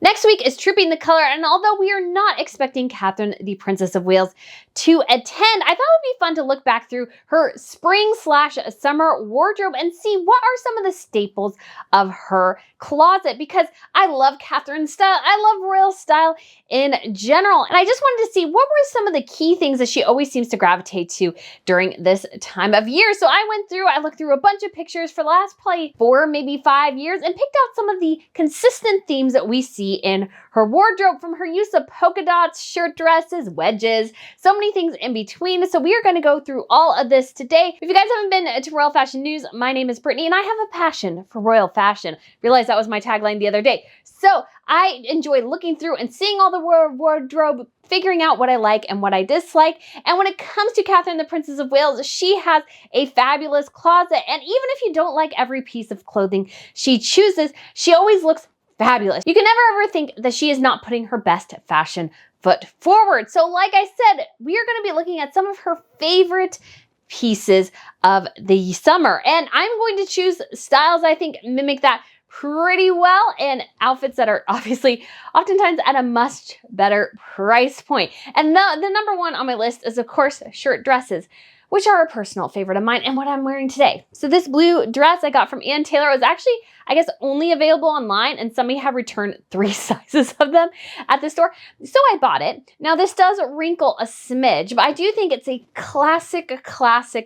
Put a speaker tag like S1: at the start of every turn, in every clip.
S1: Next week is Tripping the Color, and although we are not expecting Catherine, the Princess of Wales, to attend, I thought it would be fun to look back through her spring/summer wardrobe and see what are some of the staples of her closet, because I love Catherine's style. I love royal style in general, and I just wanted to see what were some of the key things that she always seems to gravitate to during this time of year. So I looked through a bunch of pictures for the last probably 4, maybe 5 years, and picked out some of the consistent themes that we see in her wardrobe, from her use of polka dots, shirt dresses, wedges, so many things in between. So we are going to go through all of this today. If you guys haven't been to Royal Fashion News, my name is Brittany and I have a passion for royal fashion. Realized that was my tagline the other day. So I enjoy looking through and seeing all the wardrobe, figuring out what I like and what I dislike. And when it comes to Catherine, the Princess of Wales, she has a fabulous closet. And even if you don't like every piece of clothing she chooses, she always looks fabulous. You can never ever think that she is not putting her best fashion foot forward. So like I said, we are going to be looking at some of her favorite pieces of the summer. And I'm going to choose styles I think mimic that pretty well, and outfits that are obviously oftentimes at a much better price point. And the number one on my list is, of course, shirt dresses, which are a personal favorite of mine and what I'm wearing today. So this blue dress I got from Ann Taylor was actually, I guess, only available online, and somebody had returned 3 sizes of them at the store. So I bought it. Now this does wrinkle a smidge, but I do think it's a classic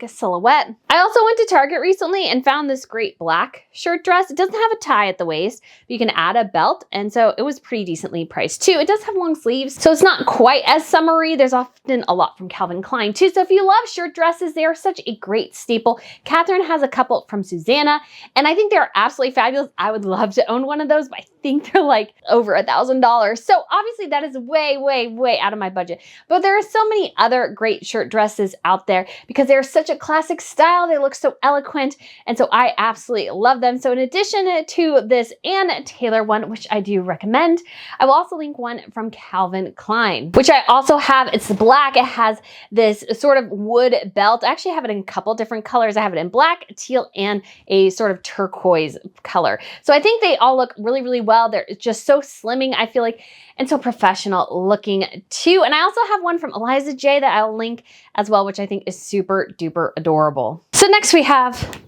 S1: silhouette. I also went to Target recently and found this great black shirt dress. It doesn't have a tie at the waist, but you can add a belt, and so it was pretty decently priced too. It does have long sleeves, so it's not quite as summery. There's often a lot from Calvin Klein too. So if you love shirt dresses, they are such a great staple. Catherine has a couple from Susanna, and I think they're absolutely fabulous. I would love to own one of those, but I think they're like over $1,000. So obviously that is way out of my budget. But there are so many other great shirt dresses out there because they're such a classic style. They look so eloquent. And so I absolutely love them. So in addition to this Ann Taylor one, which I do recommend, I will also link one from Calvin Klein, which I also have. It's black. It has this sort of wood belt. I actually have it in a couple different colors. I have it in black, teal, and a sort of turquoise color. So I think they all look really well. They're just so slimming, I feel like, and so professional looking too. And I also have one from Eliza J that I'll link as well, which I think is super duper adorable. So next we have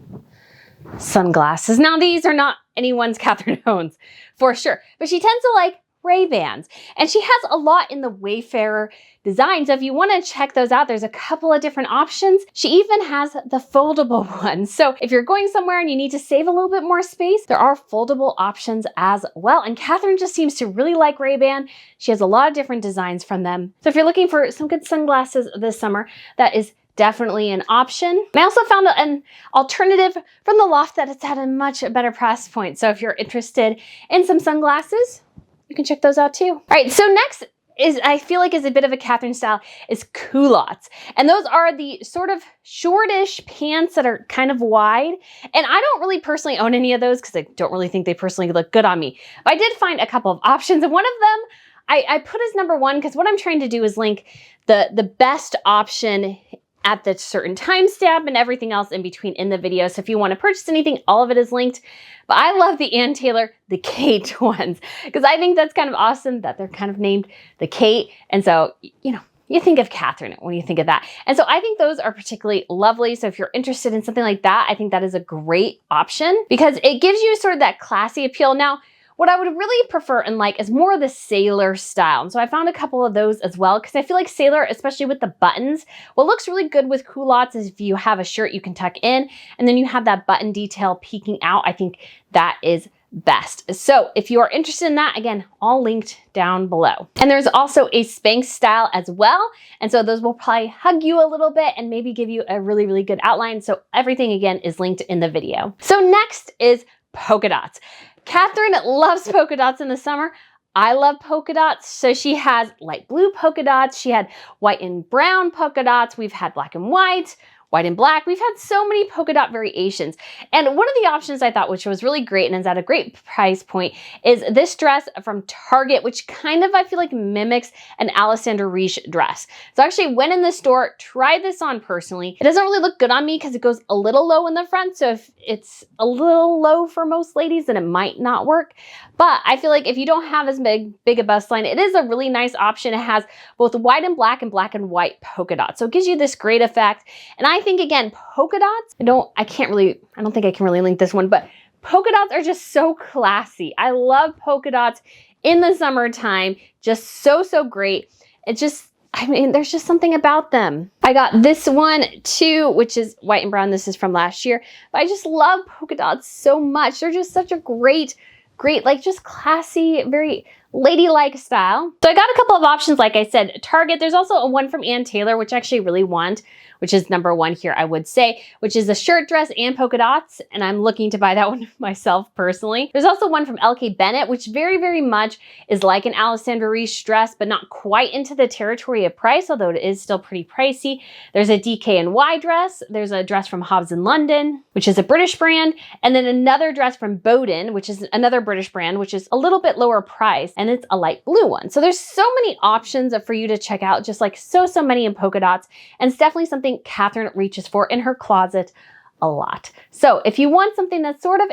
S1: sunglasses. Now these are not anyone's Catherine owns for sure, but she tends to like Ray-Bans, and she has a lot in the Wayfarer design. So if you want to check those out, there's a couple of different options. She even has the foldable ones. So if you're going somewhere and you need to save a little bit more space, there are foldable options as well. And Catherine just seems to really like Ray-Ban. She has a lot of different designs from them. So if you're looking for some good sunglasses this summer, that is definitely an option. I also found an alternative from the Loft that it's at a much better price point. So if you're interested in some sunglasses, you can check those out too. All right, so next is, I feel like is a bit of a Catherine style, is culottes. And those are the sort of shortish pants that are kind of wide. And I don't really personally own any of those because I don't really think they personally look good on me. But I did find a couple of options, and one of them I put as number one because what I'm trying to do is link the best option at the certain timestamp and everything else in between in the video. So if you want to purchase anything, all of it is linked. But I love the Ann Taylor, the Kate ones, because I think that's kind of awesome that they're kind of named the Kate. And so, you know, you think of Catherine when you think of that. And so I think those are particularly lovely. So if you're interested in something like that, I think that is a great option because it gives you sort of that classy appeal. Now, what I would really prefer and like is more of the sailor style. And so I found a couple of those as well because I feel like sailor, especially with the buttons, what looks really good with culottes is if you have a shirt you can tuck in and then you have that button detail peeking out. I think that is best. So if you are interested in that, again, all linked down below. And there's also a Spanx style as well. And so those will probably hug you a little bit and maybe give you a really good outline. So everything again is linked in the video. So next is polka dots. Catherine loves polka dots in the summer. I love polka dots. So she has light blue polka dots. She had white and brown polka dots. We've had black and white, white and black. We've had so many polka dot variations. And one of the options I thought, which was really great and is at a great price point, is this dress from Target, which kind of, I feel like, mimics an Espadrilles dress. So I actually went in the store, tried this on personally. It doesn't really look good on me because it goes a little low in the front. So if it's a little low for most ladies, then it might not work. But I feel like if you don't have as big a bust line, it is a really nice option. It has both white and black and white polka dots. So it gives you this great effect. And I think, again, polka dots, I don't think I can really link this one, but polka dots are just so classy. I love polka dots in the summertime. Just so great. It's just, I mean, there's just something about them. I got this one too, which is white and brown. This is from last year, but I just love polka dots so much. They're just such a great, like, just classy, very ladylike style. So I got a couple of options, like I said, Target. There's also a one from Ann Taylor, which I actually really want, which is number one here, I would say, which is a shirt dress and polka dots. And I'm looking to buy that one myself personally. There's also one from LK Bennett, which very much is like an Espadrilles dress, but not quite into the territory of price, although it is still pretty pricey. There's a DKNY dress. There's a dress from Hobbs in London, which is a British brand. And then another dress from Bowden, which is another British brand, which is a little bit lower price. And it's a light blue one. So there's so many options for you to check out, just like so many in polka dots. And it's definitely something Catherine reaches for in her closet a lot. So if you want something that sort of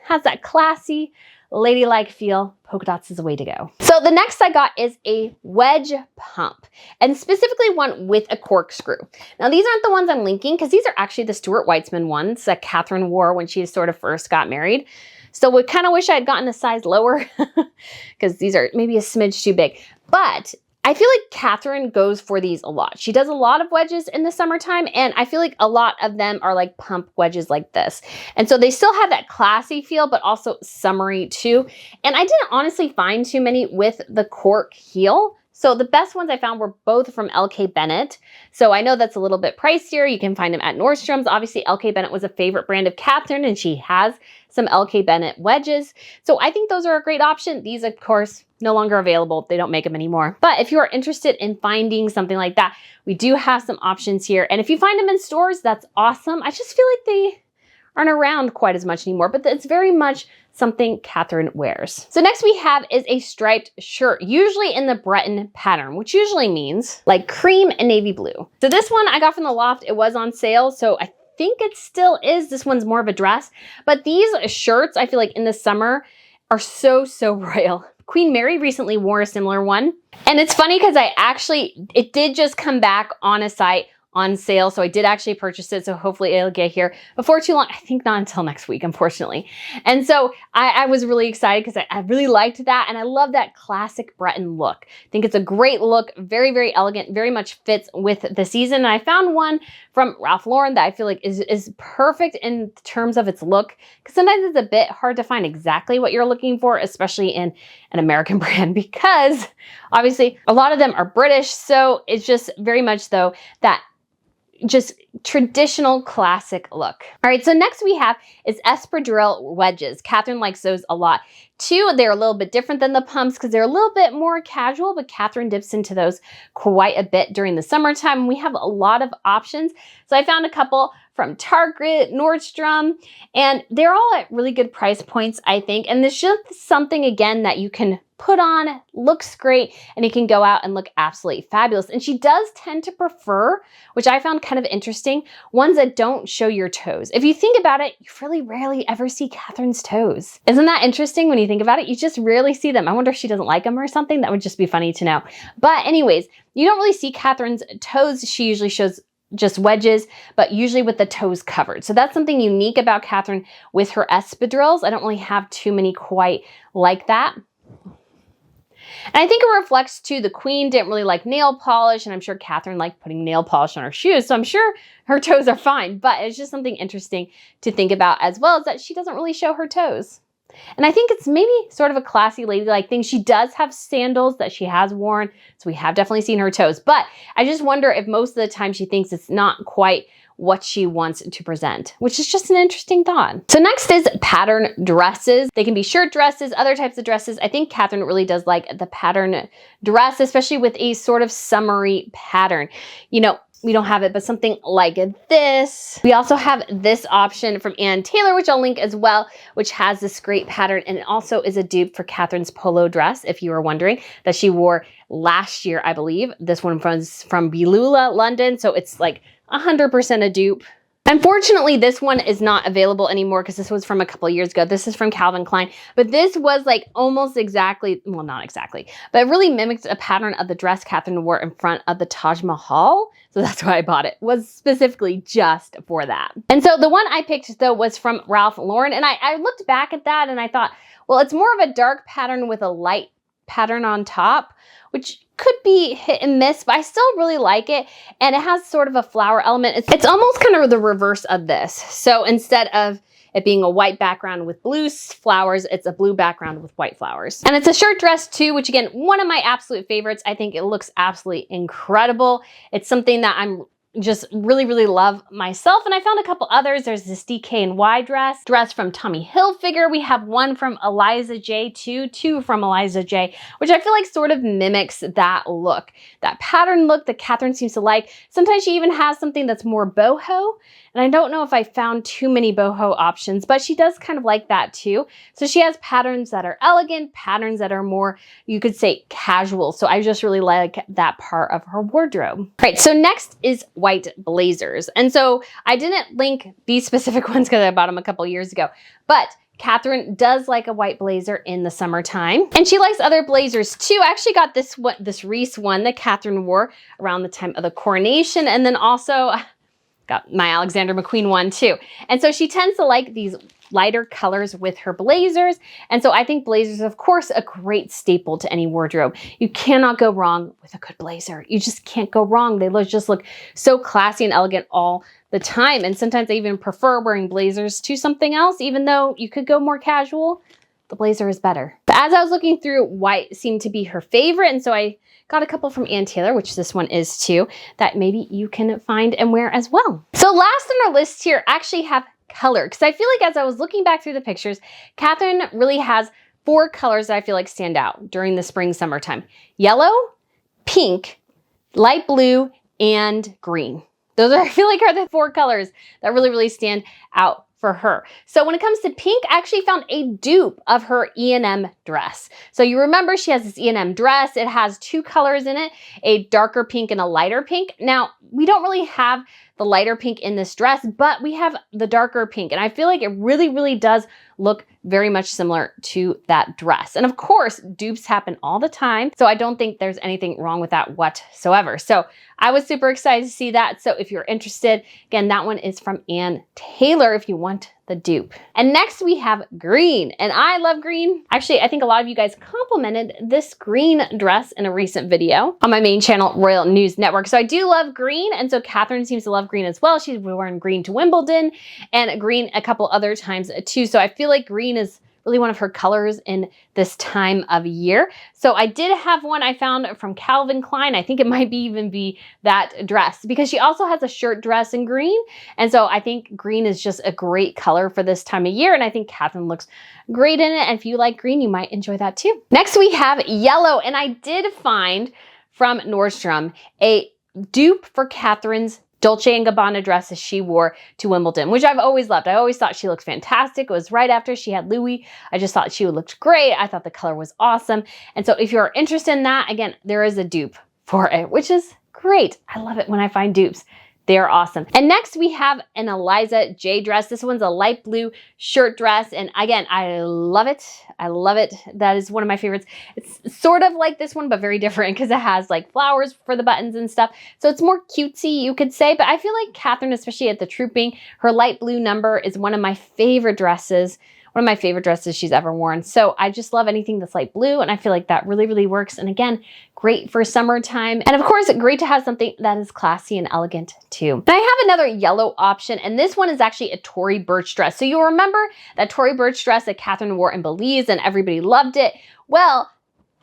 S1: has that classy, ladylike feel, polka dots is the way to go. So the next I got is a wedge pump, and specifically one with a corkscrew. Now these aren't the ones I'm linking because these are actually the Stuart Weitzman ones that Catherine wore when she sort of first got married. So we kind of wish I had gotten a size lower because these are maybe a smidge too big. But I feel like Catherine goes for these a lot. She does a lot of wedges in the summertime, and I feel like a lot of them are like pump wedges like this. And so they still have that classy feel, but also summery too. And I didn't honestly find too many with the cork heel. So the best ones I found were both from LK Bennett. So I know that's a little bit pricier. You can find them at Nordstrom's. Obviously, LK Bennett was a favorite brand of Catherine, and she has some LK Bennett wedges. So I think those are a great option. These, of course, no longer available. They don't make them anymore. But if you are interested in finding something like that, we do have some options here. And if you find them in stores, that's awesome. I just feel like they aren't around quite as much anymore, but it's very much something Catherine wears. So next we have is a striped shirt, usually in the Breton pattern, which usually means like cream and navy blue. So this one I got from the Loft. It was on sale, so I think it still is. This one's more of a dress, but these shirts I feel like in the summer are so royal. Queen Mary recently wore a similar one. And it's funny because it did just come back on a site on sale. So I did actually purchase it. So hopefully it'll get here before too long. I think not until next week, unfortunately. And so I was really excited because I really liked that. And I love that classic Breton look. I think it's a great look, very elegant, very much fits with the season. And I found one from Ralph Lauren that I feel like is perfect in terms of its look. Because sometimes it's a bit hard to find exactly what you're looking for, especially in an American brand, because obviously a lot of them are British. So it's just very much though that just traditional classic look. All right, so next we have is espadrille wedges. Catherine likes those a lot too. They're a little bit different than the pumps because they're a little bit more casual, but Catherine dips into those quite a bit during the summertime. We have a lot of options. So I found a couple from Target, Nordstrom, and they're all at really good price points, I think. And there's just something, again, that you can put on, looks great, and you can go out and look absolutely fabulous. And she does tend to prefer, which I found kind of interesting, ones that don't show your toes. If you think about it, you really rarely ever see Catherine's toes. Isn't that interesting when you think about it? You just rarely see them. I wonder if she doesn't like them or something. That would just be funny to know. But anyways, you don't really see Catherine's toes. She usually shows just wedges, but usually with the toes covered. So that's something unique about Catherine with her espadrilles. I don't really have too many quite like that. And I think it reflects too, the Queen didn't really like nail polish, and I'm sure Catherine liked putting nail polish on her shoes, so I'm sure her toes are fine, but it's just something interesting to think about as well, is that she doesn't really show her toes. And I think it's maybe sort of a classy ladylike thing. She does have sandals that she has worn, so we have definitely seen her toes, but I just wonder if most of the time she thinks it's not quite what she wants to present, which is just an interesting thought. So next is pattern dresses. They can be shirt dresses, other types of dresses. I think Catherine really does like the pattern dress, especially with a sort of summery pattern. You know, we don't have it, but something like this. We also have this option from Ann Taylor, which I'll link as well, which has this great pattern, and it also is a dupe for Catherine's polo dress, if you were wondering, that she wore last year, I believe. This one was from Bilula, London, so it's like 100% a dupe. Unfortunately, this one is not available anymore because this was from a couple of years ago. This is from Calvin Klein, but this was like almost exactly, well, not exactly, but it really mimicked a pattern of the dress Catherine wore in front of the Taj Mahal. So that's why I bought it, was specifically just for that. And so the one I picked though was from Ralph Lauren. And I looked back at that and I thought, well, it's more of a dark pattern with a light pattern on top, which could be hit and miss, but I still really like it. And it has sort of a flower element. It's almost kind of the reverse of this. So instead of it being a white background with blue flowers, it's a blue background with white flowers. And it's a shirt dress too, which again, one of my absolute favorites. I think it looks absolutely incredible. It's something that I'm just really love myself. And I found a couple others. There's this DKNY dress from Tommy Hilfiger. We have one from Eliza J too, two from Eliza J, which I feel like sort of mimics that look, that pattern look that Catherine seems to like. Sometimes she even has something that's more boho. And I don't know if I found too many boho options, but she does kind of like that too. So she has patterns that are elegant, patterns that are more, you could say, casual. So I just really like that part of her wardrobe. All right, so next is white blazers. And so I didn't link these specific ones because I bought them a couple years ago, but Catherine does like a white blazer in the summertime, and she likes other blazers too. I actually got this Reese one that Catherine wore around the time of the coronation, and then also got my Alexander McQueen one too. And so she tends to like these lighter colors with her blazers. And so I think blazers, of course, a great staple to any wardrobe. You cannot go wrong with a good blazer. You just can't go wrong. They just look so classy and elegant all the time. And sometimes I even prefer wearing blazers to something else, even though you could go more casual. The blazer is better. But as I was looking through, white seemed to be her favorite. And so I got a couple from Ann Taylor, which this one is too, that maybe you can find and wear as well. So last on our list here, actually have color. Because I feel like as I was looking back through the pictures, Catherine really has 4 colors that I feel like stand out during the spring, summertime. Yellow, pink, light blue, and green. Those I feel like are the 4 colors that really stand out for her. So when it comes to pink, I actually found a dupe of her E&M dress. So you remember she has this E&M dress. It has 2 colors in it, a darker pink and a lighter pink. Now, we don't really have the lighter pink in this dress, but we have the darker pink. And I feel like it really does look very much similar to that dress. And of course, dupes happen all the time. So I don't think there's anything wrong with that whatsoever. So I was super excited to see that. So if you're interested, again, that one is from Ann Taylor if you want the dupe. And next we have green, and I love green. Actually, I think a lot of you guys complimented this green dress in a recent video on my main channel, Royal News Network. So I do love green, and so Catherine seems to love green as well. She's wearing green to Wimbledon and green a couple other times too. So I feel like green is really one of her colors in this time of year. So I did have one I found from Calvin Klein. I think it might even be that dress because she also has a shirt dress in green. And so I think green is just a great color for this time of year. And I think Catherine looks great in it. And if you like green, you might enjoy that too. Next we have yellow. And I did find from Nordstrom a dupe for Catherine's Dolce & Gabbana dress as she wore to Wimbledon, which I've always loved. I always thought she looked fantastic. It was right after she had Louis. I just thought she looked great. I thought the color was awesome. And so if you're interested in that, again, there is a dupe for it, which is great. I love it when I find dupes. They are awesome. And next we have an Eliza J dress. This one's a light blue shirt dress. And again, I love it. I love it. That is one of my favorites. It's sort of like this one, but very different because it has like flowers for the buttons and stuff. So it's more cutesy, you could say. But I feel like Catherine, especially at the Trooping, her light blue number is one of my favorite dresses. One of my favorite dresses she's ever worn. So I just love anything that's light blue. And I feel like that really works. And again, great for summertime. And of course, great to have something that is classy and elegant too. And I have another yellow option. And this one is actually a Tory Burch dress. So you'll remember that Tory Burch dress that Catherine wore in Belize and everybody loved it. Well,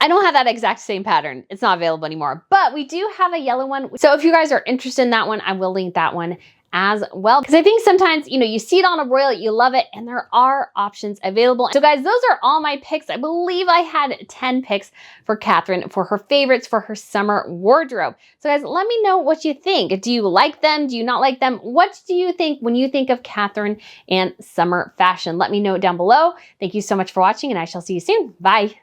S1: I don't have that exact same pattern. It's not available anymore, but we do have a yellow one. So if you guys are interested in that one, I will link that one as well. Because I think sometimes, you see it on a royal, you love it, and there are options available. So guys, those are all my picks. I believe I had 10 picks for Catherine for her favorites for her summer wardrobe. So guys, let me know what you think. Do you like them? Do you not like them? What do you think when you think of Catherine and summer fashion? Let me know down below. Thank you so much for watching, and I shall see you soon. Bye.